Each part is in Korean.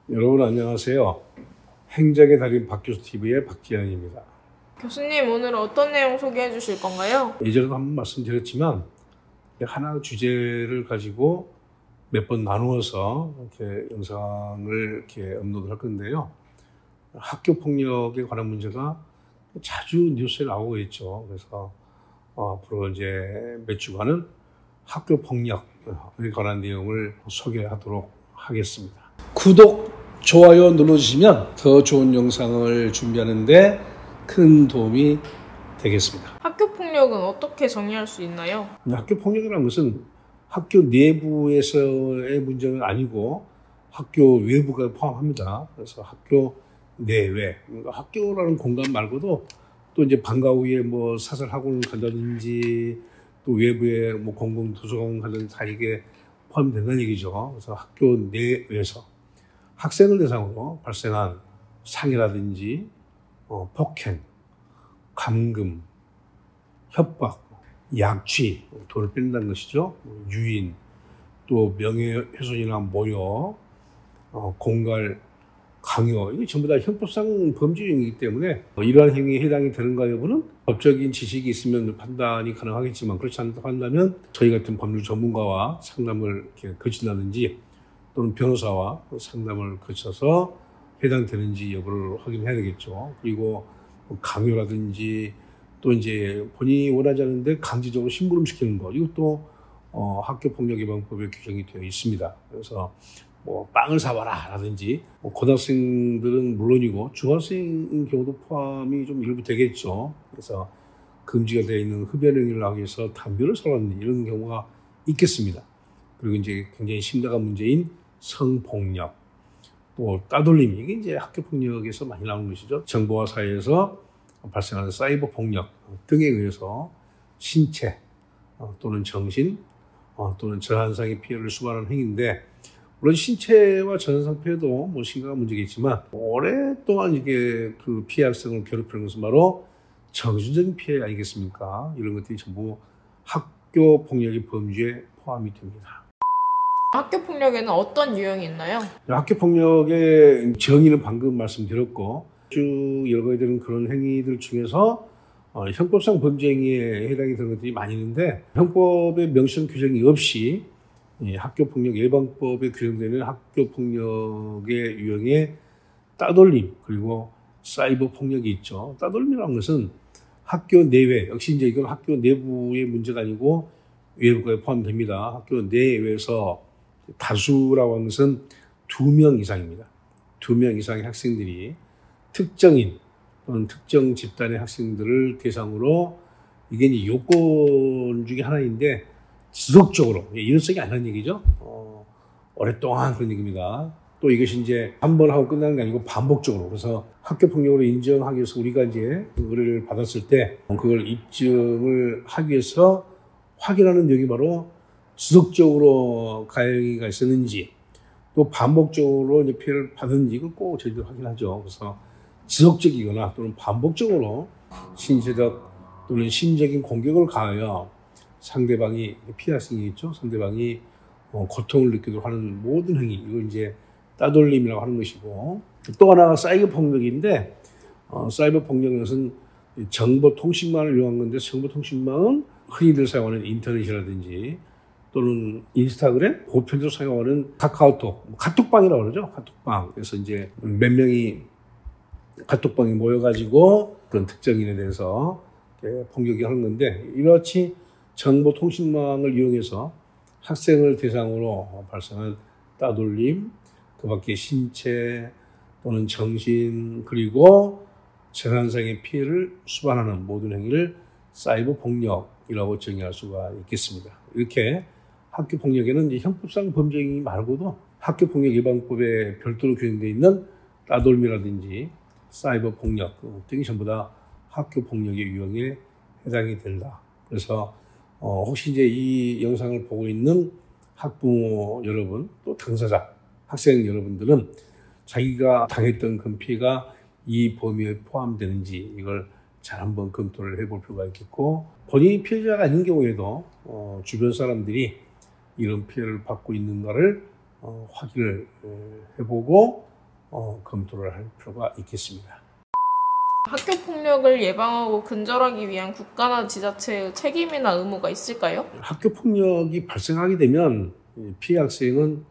여러분 안녕하세요. 행정의 달인 박교수TV의 박지현입니다. 교수님, 오늘 어떤 내용 소개해 주실 건가요? 예전에도 한번 말씀드렸지만 하나 주제를 가지고 몇 번 나누어서 이렇게 영상을 이렇게 업로드할 건데요. 학교 폭력에 관한 문제가 자주 뉴스에 나오고 있죠. 그래서 앞으로 이제 몇 주간은 학교 폭력에 관한 내용을 소개하도록 하겠습니다. 구독, 좋아요 눌러주시면 더 좋은 영상을 준비하는데 큰 도움이 되겠습니다. 학교 폭력은 어떻게 정의할 수 있나요? 학교 폭력이라는 것은 학교 내부에서의 문제는 아니고 학교 외부가 포함합니다. 그래서 학교 내외, 학교라는 공간 말고도 또 이제 방과 후에 뭐 사설학원을 간다든지 또 외부에 뭐 공공도서관 간다든지 다 이게 포함된다는 얘기죠. 그래서 학교 내외에서 학생을 대상으로 발생한 상해라든지 폭행, 감금, 협박, 약취, 돈을 뺀다는 것이죠. 유인, 또 명예훼손이나 모욕, 공갈, 강요, 이게 전부 다 형법상 범죄이기 때문에 이러한 행위에 해당이 되는가 여부는 법적인 지식이 있으면 판단이 가능하겠지만 그렇지 않다고 한다면 저희 같은 법률 전문가와 상담을 이렇게 거친다든지 또는 변호사와 상담을 거쳐서 해당되는지 여부를 확인해야 되겠죠. 그리고 강요라든지 또 이제 본인이 원하지 않는데 강제적으로 심부름시키는 것, 이것도 학교 폭력 예방법에 규정이 되어 있습니다. 그래서 뭐 빵을 사와라 라든지 고등학생들은 물론이고 중학생인 경우도 포함이 좀 일부 되겠죠. 그래서 금지가 되어 있는 흡연 행위를 하기 위해서 담배를 사왔는 이런 경우가 있겠습니다. 그리고 이제 굉장히 심각한 문제인 성폭력, 또 따돌림, 이게 이제 학교 폭력에서 많이 나오는 것이죠. 정보화 사회에서 발생하는 사이버 폭력 등에 의해서 신체 또는 정신 또는 전환상의 피해를 수반하는 행위인데, 물론 신체와 전환상 피해도 뭐 심각한 문제겠지만 오랫동안 이게 그 피해 학생을 괴롭히는 것은 바로 정신적인 피해 아니겠습니까? 이런 것들이 전부 학교 폭력의 범죄에 포함이 됩니다. 학교 폭력에는 어떤 유형이 있나요? 학교 폭력의 정의는 방금 말씀드렸고 쭉 열거해야 되는 그런 행위들 중에서 형법상 범죄 행위에 해당이 되는 것들이 많이 있는데, 형법의 명시한 규정이 없이 학교 폭력 예방법에 규정되는 학교 폭력의 유형에 따돌림 그리고 사이버 폭력이 있죠. 따돌림이라는 것은 학교 내외, 역시 이제 이건 학교 내부의 문제가 아니고 외부에 포함됩니다. 학교 내외에서 다수라고 하는 것은 2명 이상입니다. 2명 이상의 학생들이 특정인 또는 특정 집단의 학생들을 대상으로, 이게 이제 요건 중에 하나인데 지속적으로, 일회성이 아니라는 얘기죠. 오랫동안 그런 얘기입니다. 또 이것이 이제 한 번 하고 끝나는 게 아니고 반복적으로, 그래서 학교 폭력으로 인정하기 위해서 우리가 이제 의뢰를 받았을 때 그걸 입증을 하기 위해서 확인하는 내용이 바로 지속적으로 가해가 있었는지 또 반복적으로 이제 피해를 받은지 이걸 꼭 저희들 확인하죠. 그래서 지속적이거나 또는 반복적으로 신체적 또는 심적인 공격을 가하여 상대방이, 피해 학생이겠죠. 상대방이 고통을 느끼도록 하는 모든 행위, 이걸 이제 따돌림이라고 하는 것이고, 또 하나가 사이버 폭력인데 사이버 폭력은 것은 정보통신망을 이용한 건데, 정보통신망은 흔히들 사용하는 인터넷이라든지 또는 인스타그램, 보편적으로 사용하는 카카오톡, 카톡방이라고 그러죠. 카톡방. 그래서 이제 몇 명이 카톡방에 모여가지고 그런 특정인에 대해서 폭력이 하는 건데, 이렇지 정보통신망을 이용해서 학생을 대상으로 발생한 따돌림, 그 밖에 신체 또는 정신 그리고 재산상의 피해를 수반하는 모든 행위를 사이버 폭력이라고 정의할 수가 있겠습니다. 이렇게 학교 폭력에는 이제 형법상 범죄 행위 말고도 학교 폭력 예방법에 별도로 규정되어 있는 따돌림이라든지 사이버 폭력 등이 전부 다 학교 폭력의 유형에 해당이 된다. 그래서 혹시 이제 이 영상을 보고 있는 학부모 여러분, 또 당사자, 학생 여러분들은 자기가 당했던 그 피해가 이 범위에 포함되는지 이걸 잘 한번 검토를 해볼 필요가 있겠고, 본인이 피해자가 아닌 경우에도 주변 사람들이 이런 피해를 받고 있는가를 확인을 해보고 검토를 할 필요가 있겠습니다. 학교 폭력을 예방하고 근절하기 위한 국가나 지자체의 책임이나 의무가 있을까요? 학교 폭력이 발생하게 되면 피해 학생은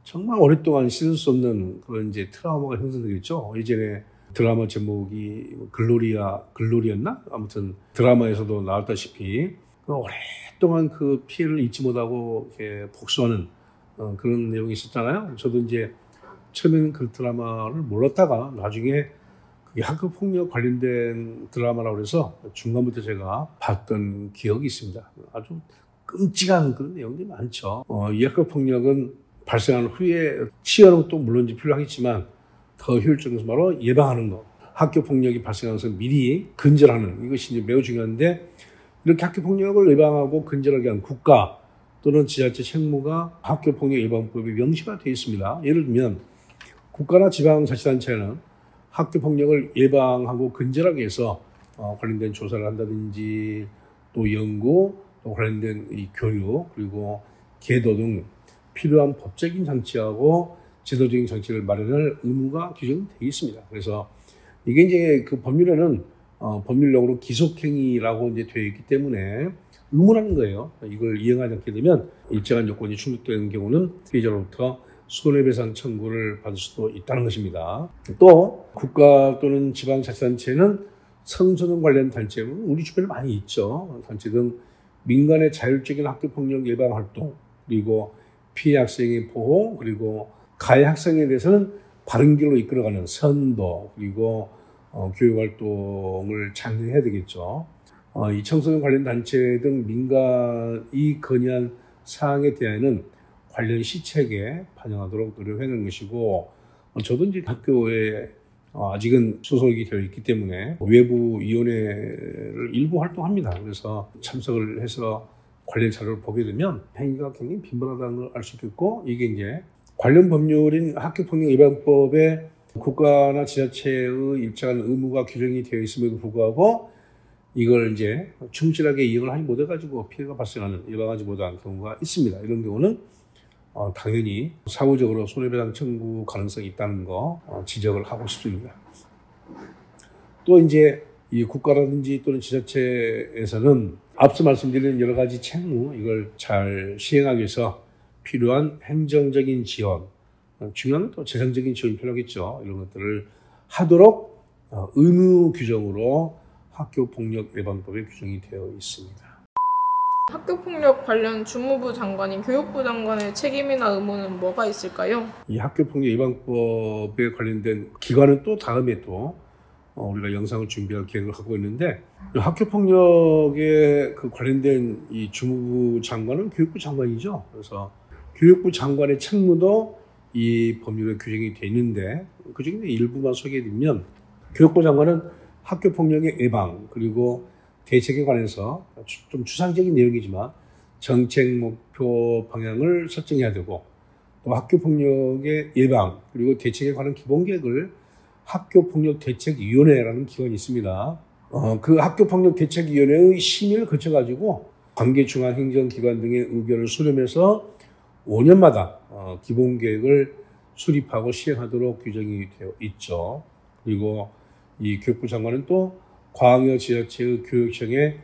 정말 오랫동안 씻을 수 없는 그런 이제 트라우마가 형성되겠죠. 예전에 드라마 제목이 글로리였나? 아무튼 드라마에서도 나왔다시피 오랫동안 그 피해를 잊지 못하고 이렇게 복수하는 그런 내용이 있었잖아요. 저도 이제 처음에는 그 드라마를 몰랐다가 나중에 그게 학교 폭력 관련된 드라마라고 해서 중간부터 제가 봤던 기억이 있습니다. 아주 끔찍한 그런 내용들이 많죠. 이 학교 폭력은 발생한 후에 치료는 또 물론 필요하겠지만 더 효율적인 것은 바로 예방하는 것. 학교 폭력이 발생하면서 미리 근절하는 이것이 이제 매우 중요한데 이렇게 학교 폭력을 예방하고 근절하게 한 국가 또는 지자체 책무가 학교 폭력 예방법에 명시가 되어 있습니다. 예를 들면 국가나 지방자치단체는 학교 폭력을 예방하고 근절하기 위해서 관련된 조사를 한다든지 또 연구, 또 관련된 이 교육 그리고 계도 등 필요한 법적인 장치하고 제도적인 장치를 마련할 의무가 규정되어 있습니다. 그래서 이게 이제 그 법률에는 법률용어로 기속행위라고 이제 되어 있기 때문에 의무라는 거예요. 이걸 이행하지 않게 되면 일정한 요건이 충족되는 경우는 피해자로부터 손해배상 청구를 받을 수도 있다는 것입니다. 또 국가 또는 지방자치단체는 청소년 관련 단체, 우리 주변에 많이 있죠. 단체 등 민간의 자율적인 학교폭력 예방 활동, 그리고 피해 학생의 보호, 그리고 가해 학생에 대해서는 바른 길로 이끌어가는 선도, 그리고 교육활동을 장려해야 되겠죠. 이 청소년 관련 단체 등 민간이 건의한 사항에 대해서는 관련 시책에 반영하도록 노력하는 것이고, 저도 이제 학교에 아직은 소속이 되어 있기 때문에 외부 위원회를 일부 활동합니다. 그래서 참석을 해서 관련 자료를 보게 되면 행위가 굉장히 빈번하다는 걸 알 수 있겠고, 이게 이제 관련 법률인 학교폭력 예방법에 국가나 지자체의 일정한 의무가 규정이 되어 있음에도 불구하고 이걸 이제 충실하게 이행을 하지 못해가지고 피해가 발생하는, 예방하지 못한 경우가 있습니다. 이런 경우는 당연히 사후적으로 손해배상 청구 가능성이 있다는 거 지적을 하고 싶습니다. 또 이제 이 국가라든지 또는 지자체에서는 앞서 말씀드린 여러 가지 책무, 이걸 잘 시행하기 위해서 필요한 행정적인 지원, 중요한 건 또 재정적인 지원이 필요하겠죠. 이런 것들을 하도록 의무 규정으로 학교폭력 예방법에 규정이 되어 있습니다. 학교폭력 관련 주무부 장관인 교육부 장관의 책임이나 의무는 뭐가 있을까요? 이 학교폭력 예방법에 관련된 기관은 또 다음에 또 우리가 영상을 준비할 계획을 하고 있는데, 학교폭력에 그 관련된 이 주무부 장관은 교육부 장관이죠. 그래서 교육부 장관의 책무도 이 법률에 규정이 되어 있는데, 그중에 일부만 소개해드리면, 교육부 장관은 학교폭력의 예방 그리고 대책에 관해서 좀 추상적인 내용이지만 정책 목표 방향을 설정해야 되고, 또 학교폭력의 예방 그리고 대책에 관한 기본계획을 학교폭력대책위원회라는 기관이 있습니다. 그 학교폭력대책위원회의 심의를 거쳐가지고 관계중앙행정기관 등의 의견을 수렴해서 5년마다 기본계획을 수립하고 시행하도록 규정이 되어 있죠. 그리고 이 교육부 장관은 또 광역 지자체의 교육청에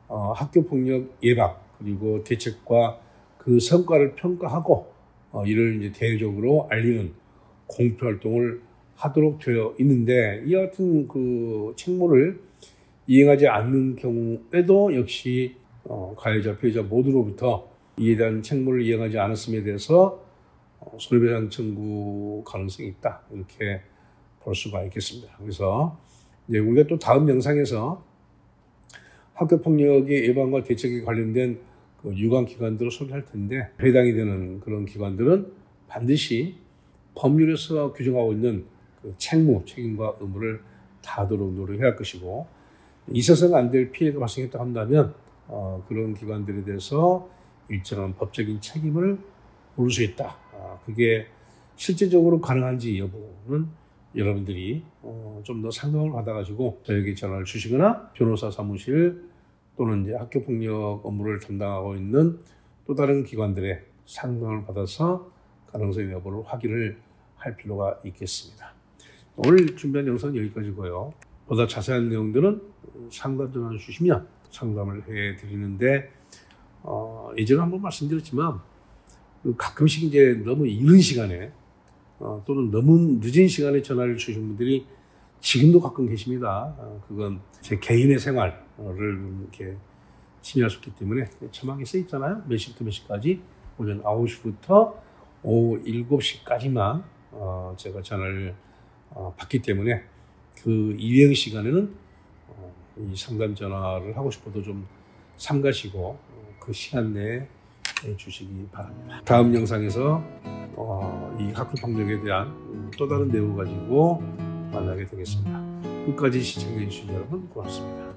학교폭력 예방 그리고 대책과 그 성과를 평가하고 이를 이제 대외적으로 알리는 공표 활동을 하도록 되어 있는데, 이 같은 그 책무를 이행하지 않는 경우에도 역시 가해자, 피해자 모두로부터 이에 대한 책무를 이행하지 않았음에 대해서 손해배상 청구 가능성이 있다, 이렇게 볼 수가 있겠습니다. 그래서 이제 우리가 또 다음 영상에서 학교폭력의 예방과 대책에 관련된 그 유관기관들을 소개할 텐데, 해당이 되는 그런 기관들은 반드시 법률에서 규정하고 있는 그 책무, 책임과 의무를 다하도록 노력해야 할 것이고, 있어서는 안 될 피해가 발생했다 한다면 그런 기관들에 대해서 일정한 법적인 책임을 물을 수 있다. 그게 실제적으로 가능한지 여부는 여러분들이 좀 더 상담을 받아가지고 저에게 전화를 주시거나 변호사 사무실 또는 이제 학교폭력 업무를 담당하고 있는 또 다른 기관들의 상담을 받아서 가능성 여부를 확인을 할 필요가 있겠습니다. 오늘 준비한 영상은 여기까지고요. 보다 자세한 내용들은 상담 전화 주시면 상담을 해드리는데 예전에 한번 말씀드렸지만 가끔씩 이제 너무 이른 시간에 또는 너무 늦은 시간에 전화를 주신 분들이 지금도 가끔 계십니다. 그건 제 개인의 생활을 이렇게 침해할 수 있기 때문에 처방에 써 있잖아요. 몇 시부터 몇 시까지 오전 9시부터 오후 7시까지만 제가 전화를 받기 때문에 그 이외의 시간에는 이 상담 전화를 하고 싶어도 좀 삼가시고 그 시간 내에 주시기 바랍니다. 다음 영상에서 이 학교 폭력에 대한 또 다른 내용을 가지고 만나게 되겠습니다. 끝까지 시청해 주신 여러분 고맙습니다.